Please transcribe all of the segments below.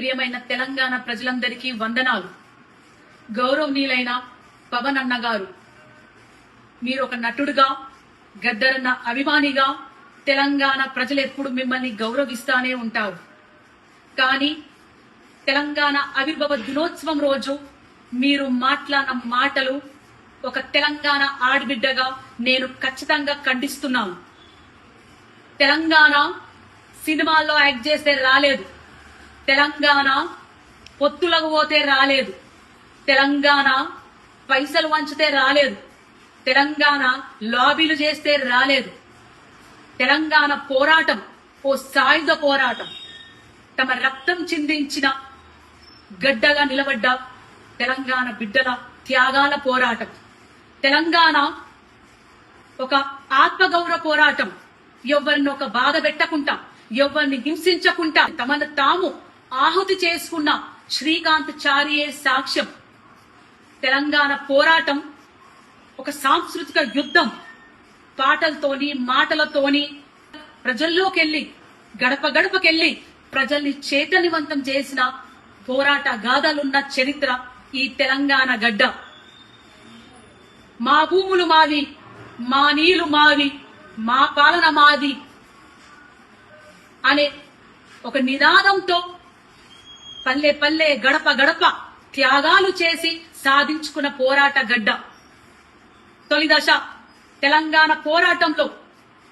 ప్రియమైన తెలంగాణ ప్రజలందరికీ వందనాలు. గౌరవనీయులైన పవన్ అన్న గారు, మీరు ఒక నటుడుగా, గద్దరన్న అభిమానిగా తెలంగాణ ప్రజలు ఎప్పుడు మిమ్మల్ని గౌరవిస్తానే ఉంటారు. కానీ తెలంగాణ ఆవిర్భావ దినోత్సవం రోజు మీరు మాట్లాడిన మాటలు ఒక తెలంగాణ ఆడబిడ్డగా నేను ఖచ్చితంగా ఖండిస్తున్నాను. తెలంగాణ సినిమాల్లో యాక్ట్ చేస్తే రాలేదు, తెలంగాణ పొత్తులకు పోతే రాలేదు, తెలంగాణ పైసలు వంచితే రాలేదు, తెలంగాణ లాబీలు చేస్తే రాలేదు. తెలంగాణ పోరాటం ఓ సాయుధ పోరాటం. తమ రక్తం చిందించిన గడ్డగా నిలబడ్డ తెలంగాణ బిడ్డల త్యాగాల పోరాటం. తెలంగాణ ఒక ఆత్మగౌరవ పోరాటం. ఎవరిని ఒక బాధ పెట్టకుండా, ఎవరిని హింసించకుండా తమను తాము ఆహుతి చేసుకున్న శ్రీకాంత్ చారియే సాక్ష్యం. తెలంగాణ పోరాటం ఒక సాంస్కృతిక యుద్ధం. పాటలతోని, మాటలతోని ప్రజల్లోకెళ్లి, గడప గడపకెళ్లి ప్రజల్ని చైతన్యవంతం చేసిన పోరాట గాథలున్న చరిత్ర ఈ తెలంగాణ గడ్డ. మా భూములు మావి, మా నీళ్లు మావి, మా పాలన మాది అనే ఒక నినాదంతో పల్లె పల్లె, గడప గడప త్యాగాలు చేసి సాధించుకున్న పోరాట గడ్డ. తొలి దశ తెలంగాణ పోరాటంలో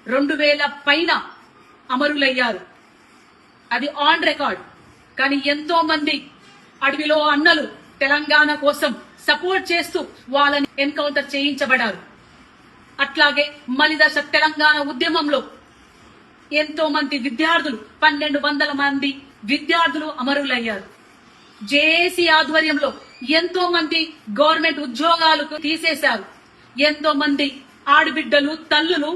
2000 పైన అమరులయ్యారు. అది ఆన్ రికార్డ్. కానీ ఎంతో మంది అడవిలో అన్నలు తెలంగాణ కోసం సపోర్ట్ చేస్తూ వాళ్ళని ఎన్కౌంటర్ చేయించబడ్డారు. అట్లాగే మలిదశ తెలంగాణ ఉద్యమంలో ఎంతో మంది విద్యార్థులు, 1200 మంది విద్యార్థులు అమరులయ్యారు. జేఏసీ ఆధ్వర్యంలో ఎంతో మంది గవర్నమెంట్ ఉద్యోగాలకు తీసేశారు. ఎంతో మంది ఆడబిడ్డలు, తల్లులు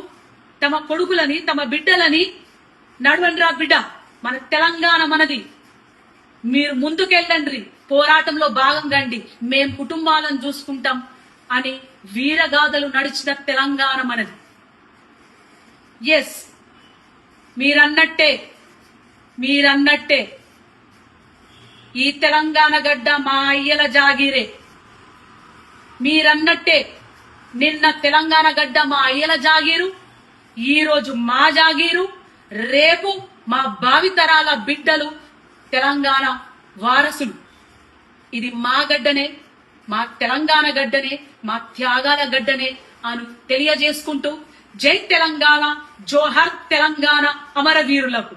తమ కొడుకులని, తమ బిడ్డలని నడవండ్రా బిడ్డ, మన తెలంగాణ మనది, మీరు ముందుకెళ్ళండి, పోరాటంలో భాగంగా అండి, మేం కుటుంబాలను చూసుకుంటాం అని వీరగాథలు నడిచిన తెలంగాణ మనది. ఎస్, మీరన్నట్టే ఈ తెలంగాణ గడ్డ మా అయ్యల జాగీరే. మీరన్నట్టే నిన్న తెలంగాణ గడ్డ మా అయ్యల జాగీరు, ఈ రోజు మా జాగీరు, రేపు మా భావితరాల బిడ్డలు తెలంగాణ వారసులు. ఇది మా గడ్డనే, మా తెలంగాణ గడ్డనే, మా త్యాగాల గడ్డనే అని తెలియజేసుకుంటూ జై తెలంగాణ, జోహర్ తెలంగాణ అమరవీరులకు.